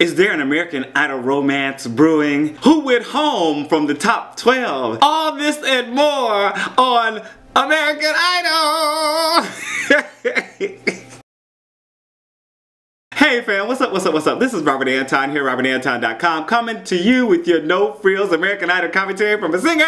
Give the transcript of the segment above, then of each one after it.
Is there an American Idol romance brewing? Who went home from the top 12? All this and more on American Idol! Hey fam, what's up, what's up, what's up? This is Robert Anton here, robertanton.com, coming to you with your no frills American Idol commentary from a singer.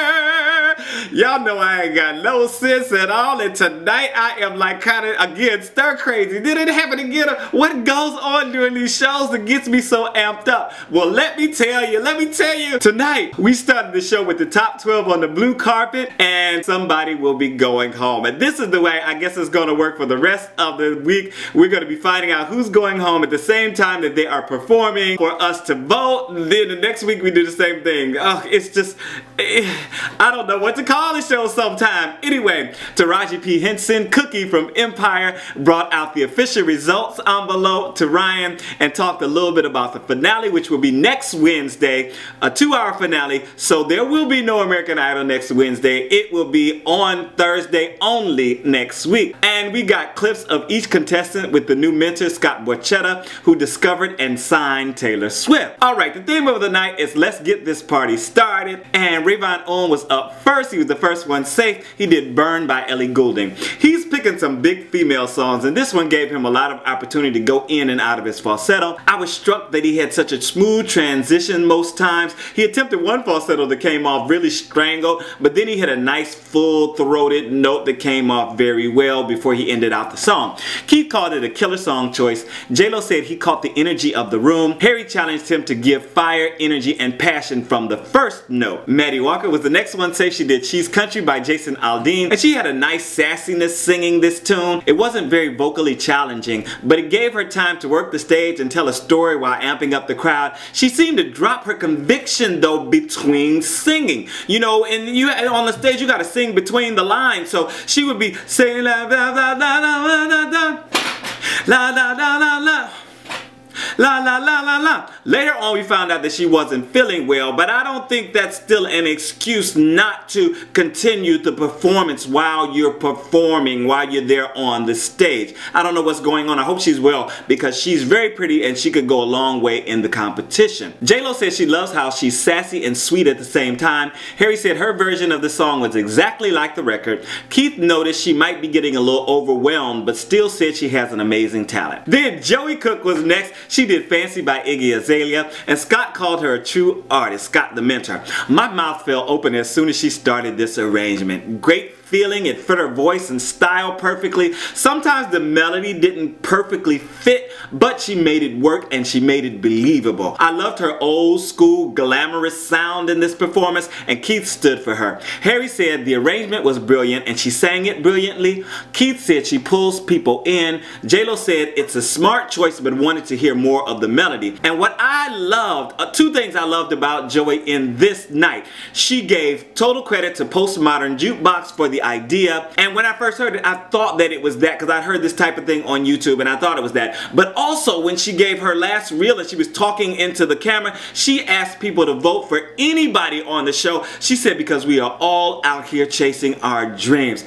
Y'all know I ain't got no sense at all, and tonight I am like kind of, again, stir crazy. Did it happen again? What goes on during these shows that gets me so amped up? Well, let me tell you, tonight we started the show with the top 12 on the blue carpet, and somebody will be going home. And this is the way I guess it's going to work for the rest of the week. We're going to be finding out who's going home at the same time that they are performing for us to vote. Then the next week we do the same thing. Oh, it's just, I don't know what to call the show sometime. Anyway, Taraji P. Henson, Cookie from Empire, brought out the official results envelope to Ryan and talked a little bit about the finale, which will be next Wednesday, a 2-hour finale. So there will be no American Idol next Wednesday. It will be on Thursday only next week. And we got clips of each contestant with the new mentor, Scott Borchetta, who discovered and signed Taylor Swift. Alright, the theme of the night is let's get this party started. And Rayvon Owen was up first. He was the first one safe. He did Burn by Ellie Goulding. He's picking some big female songs, and this one gave him a lot of opportunity to go in and out of his falsetto. I was struck that he had such a smooth transition most times. He attempted one falsetto that came off really strangled, but then he had a nice full-throated note that came off very well before he ended out the song. Keith called it a killer song choice. J-Lo said he caught the energy of the room. Harry challenged him to give fire, energy, and passion from the first note. Maddie Walker was the next one safe. She did She's Country by Jason Aldean, and she had a nice sassiness singing this tune. It wasn't very vocally challenging, but it gave her time to work the stage and tell a story while amping up the crowd. She seemed to drop her conviction though between singing. You know, and you on the stage you gotta sing between the lines, so she would be saying la la la la la la la la la la la la. La la la la la. Later on we found out that she wasn't feeling well, but I don't think that's still an excuse not to continue the performance while you're performing, while you're there on the stage. I don't know what's going on. I hope she's well because she's very pretty and she could go a long way in the competition. J-Lo says she loves how she's sassy and sweet at the same time. Harry said her version of the song was exactly like the record. Keith noticed she might be getting a little overwhelmed, but still said she has an amazing talent. Then Joey Cook was next. She did Fancy by Iggy Azalea, and Scott called her a true artist, Scott the mentor. My mouth fell open as soon as she started this arrangement. Great feeling, it fit her voice and style perfectly. Sometimes the melody didn't perfectly fit, but she made it work and she made it believable. I loved her old school glamorous sound in this performance, and Keith stood for her. Harry said the arrangement was brilliant and she sang it brilliantly. Keith said she pulls people in. J-Lo said it's a smart choice but wanted to hear more of the melody. And what I loved, two things I loved about Joey in this night. She gave total credit to Postmodern Jukebox for the idea, and when I first heard it I thought that it was that because I heard this type of thing on YouTube and I thought it was that. But also when she gave her last reel and she was talking into the camera, she asked people to vote for anybody on the show. She said because we are all out here chasing our dreams.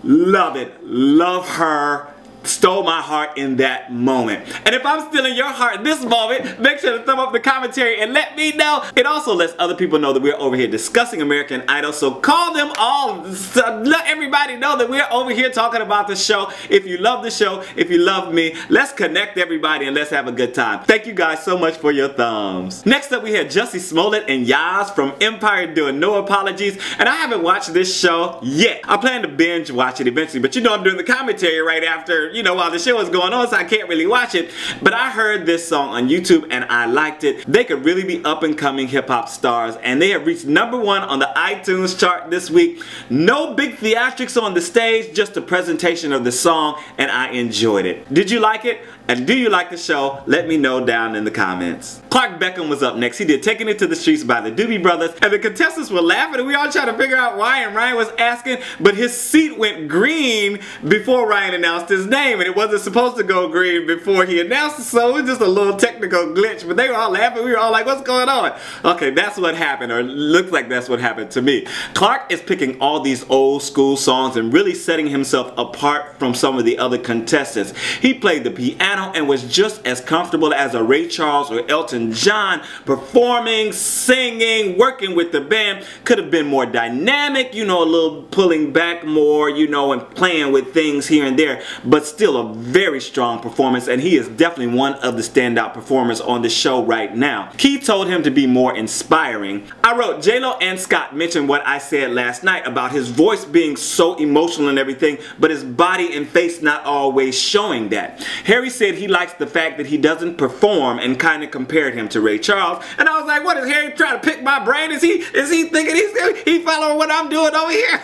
Love it. Love her. Stole my heart in that moment. And if I'm stealing your heart in this moment, make sure to thumb up the commentary and let me know. It also lets other people know that we're over here discussing American Idol, so call them all. Let everybody know that we're over here talking about the show. If you love the show, if you love me, let's connect everybody and let's have a good time. Thank you guys so much for your thumbs. Next up we had Jussie, Smollett, and Yazz from Empire doing No Apologies, and I haven't watched this show yet. I plan to binge watch it eventually, but you know I'm doing the commentary right after, you know, while the show is going on, so I can't really watch it. But I heard this song on YouTube and I liked it. They could really be up and coming hip hop stars, and they have reached #1 on the iTunes chart this week. No big theatrics on the stage, just a presentation of the song, and I enjoyed it. Did you like it? And do you like the show? Let me know down in the comments. Clark Beckham was up next. He did Taking It to the Streets by the Doobie Brothers, and the contestants were laughing and we all trying to figure out why, and Ryan was asking, but his seat went green before Ryan announced his name. name and it wasn't supposed to go green before he announced it, so it was just a little technical glitch, but they were all laughing. We were all like, what's going on? Okay, that's what happened, or looks like that's what happened to me. Clark is picking all these old school songs and really setting himself apart from some of the other contestants. He played the piano and was just as comfortable as a Ray Charles or Elton John, performing, singing, working with the band. Could have been more dynamic, you know, a little pulling back more, you know, and playing with things here and there, but still a very strong performance, and he is definitely one of the standout performers on the show right now. Keith told him to be more inspiring. I wrote, J-Lo and Scott mentioned what I said last night about his voice being so emotional and everything, but his body and face not always showing that. Harry said he likes the fact that he doesn't perform and kind of compared him to Ray Charles, and I was like, what is Harry trying to pick my brain? Is he thinking he's following what I'm doing over here?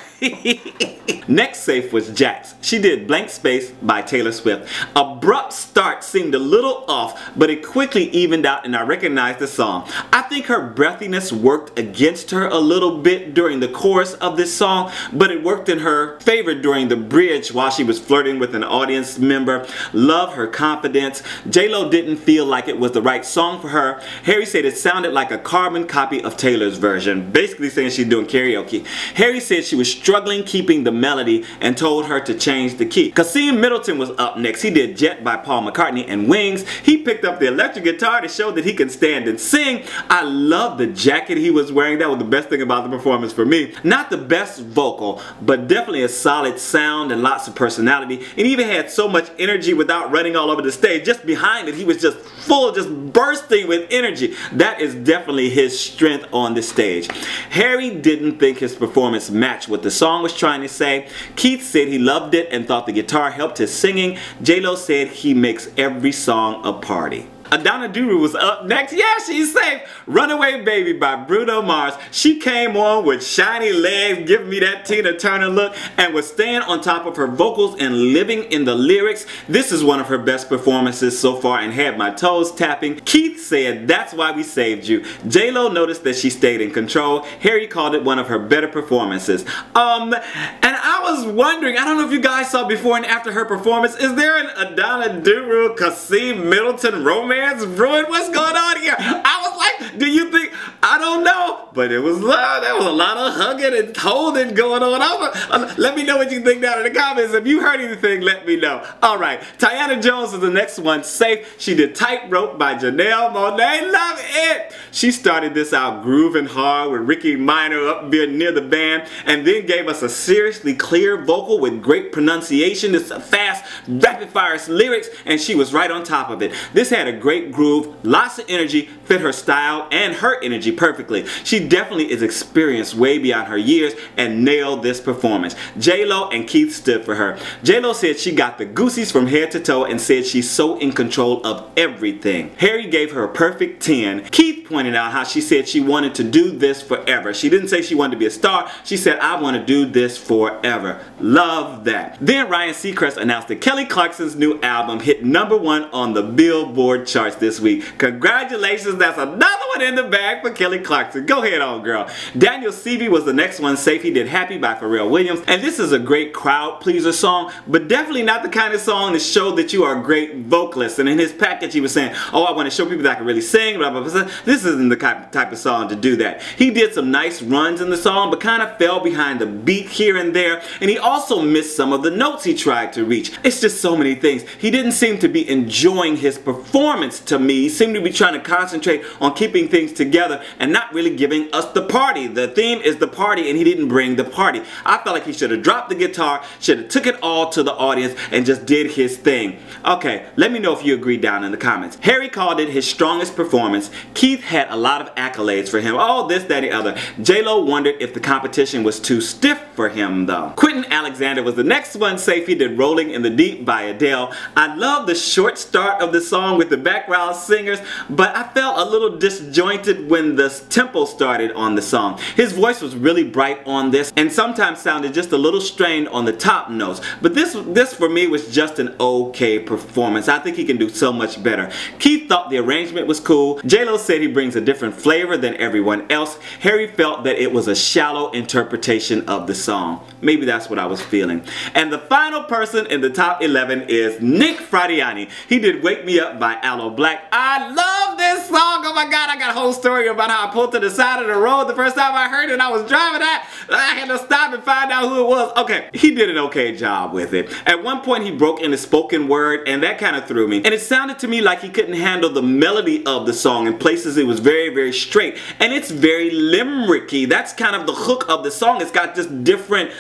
Next safe was Jax. She did Blank Space by Taylor Swift. Abrupt start seemed a little off, but it quickly evened out and I recognized the song. I think her breathiness worked against her a little bit during the chorus of this song, but it worked in her favor during the bridge while she was flirting with an audience member. Love her confidence. J-Lo didn't feel like it was the right song for her. Harry said it sounded like a carbon copy of Taylor's version, basically saying she's doing karaoke. Harry said she was struggling keeping the melody and told her to change the key. Qaasim Middleton was up next. He did Jet by Paul McCartney and Wings. He picked up the electric guitar to show that he can stand and sing. I love the jacket he was wearing. That was the best thing about the performance for me. Not the best vocal, but definitely a solid sound and lots of personality. And he even had so much energy without running all over the stage. Just behind it, he was just full, just bursting with energy. That is definitely his strength on the stage. Harry didn't think his performance matched what the song was trying to say. Keith said he loved it and thought the guitar helped his singing. J-Lo said he makes every song a party. Adanna Duru was up next. Yeah, she's safe. Runaway Baby by Bruno Mars. She came on with shiny legs, giving me that Tina Turner look, and was staying on top of her vocals and living in the lyrics. This is one of her best performances so far and had my toes tapping. Keith said that's why we saved you. J-Lo noticed that she stayed in control. Harry called it one of her better performances. And I was wondering, I don't know if you guys saw before and after her performance, is there an Adanna Duru, Qaasim Middleton romance brewing? What's going on here? I was like, do you think, I don't know, but it was love. There was a lot of hugging and holding going on. Let me know what you think down in the comments. If you heard anything, let me know. Alright, Tyanna Jones is the next one safe. She did Tightrope by Janelle. Monae, love it. She started this out grooving hard with Ricky Minor up near the band, and then gave us a seriously clear vocal with great pronunciation. It's a fast, rapid fire lyrics, and she was right on top of it. This had a great groove, lots of energy, fit her style and her energy perfectly. She definitely is experienced way beyond her years and nailed this performance. J-Lo and Keith stood for her. J-Lo said she got the goosies from head to toe and said she's so in control of everything. Harry gave her a perfect 10. Keith pointed out how she said she wanted to do this forever. She didn't say she wanted to be a star. She said, I want to do this forever. Love that. Then Ryan Seacrest announced that Kelly Clarkson's new album hit #1 on the Billboard charts this week. Congratulations, that's another one in the bag for Kelly Clarkson. Go ahead on, girl. Daniel Seavey was the next one safe. He did Happy by Pharrell Williams, and this is a great crowd pleaser song, but definitely not the kind of song to show that you are a great vocalist. And in his package he was saying, oh, I want to show people that I can really sing, blah, blah, blah. This isn't the type of song to do that. He did some nice runs in the song, but kind of fell behind the beat here and there, and he also missed some of the notes he tried to reach. It's just so many things. He didn't seem to be enjoying his performance to me. He seemed to be trying to concentrate on keeping things together and not really giving us the party. The theme is the party, and he didn't bring the party. I felt like he should have dropped the guitar, should have took it all to the audience and just did his thing. Okay, let me know if you agree down in the comments. Harry called it his strongest performance. Keith had a lot of accolades for him. Oh, this, that, and the other. J-Lo wondered if the competition was too stiff for him though. Quentin Alexander was the next one safe. He did Rolling in the Deep by Adele. I love the short start of the song with the background singers, but I felt a little disjointed when the tempo started. started on the song. His voice was really bright on this and sometimes sounded just a little strained on the top notes. But this for me was just an okay performance. I think he can do so much better. Keith thought the arrangement was cool. J-Lo said he brings a different flavor than everyone else. Harry felt that it was a shallow interpretation of the song. Maybe that's what I was feeling. And the final person in the top 11 is Nick Fradiani. He did Wake Me Up by Aloe Black. I love this song. Oh my God, I got a whole story about how I pulled to the side of the road the first time I heard it. I was driving that. I had to stop and find out who it was. Okay, he did an okay job with it. At one point he broke into spoken word and that kind of threw me. And it sounded to me like he couldn't handle the melody of the song. In places it was very, very straight. And it's very limericky. That's kind of the hook of the song. It's got this different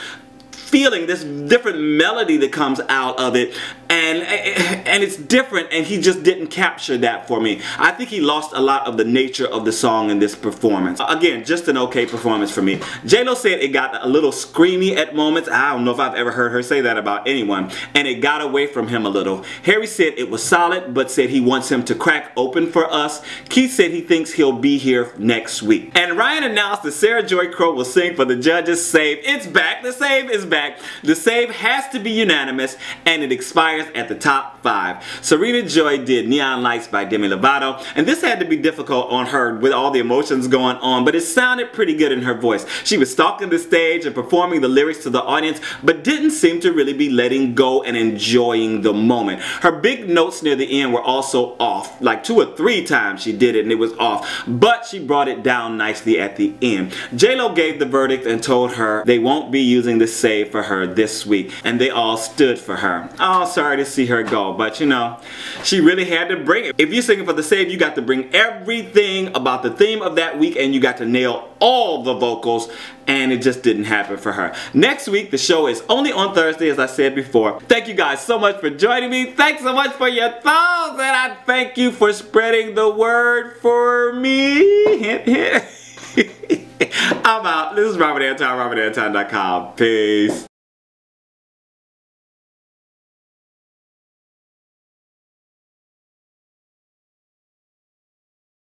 feeling, this different melody that comes out of it, and it's different, and he just didn't capture that for me. I think he lost a lot of the nature of the song in this performance. Again, just an okay performance for me. J-Lo said it got a little screamy at moments. I don't know if I've ever heard her say that about anyone, and it got away from him a little. Harry said it was solid, but said he wants him to crack open for us. Keith said he thinks he'll be here next week. And Ryan announced that Sarah Joy Crow will sing for the judges' save. It's back. The save is back. The save has to be unanimous and it expires at the top 5. Serena Joy did Neon Lights by Demi Lovato, and this had to be difficult on her with all the emotions going on, but it sounded pretty good in her voice. She was stalking the stage and performing the lyrics to the audience, but didn't seem to really be letting go and enjoying the moment. Her big notes near the end were also off. Like 2 or 3 times she did it and it was off, but she brought it down nicely at the end. J-Lo gave the verdict and told her they won't be using the save for her this week, and they all stood for her. Oh, sorry to see her go, but you know, she really had to bring it. If you're singing for the save, you got to bring everything about the theme of that week, and you got to nail all the vocals, and it just didn't happen for her. Next week, the show is only on Thursday, as I said before. Thank you guys so much for joining me. Thanks so much for your thoughts, and I thank you for spreading the word for me. Hint, hint. I'm out. This is Robert Anton, RobertAnton.com. Peace.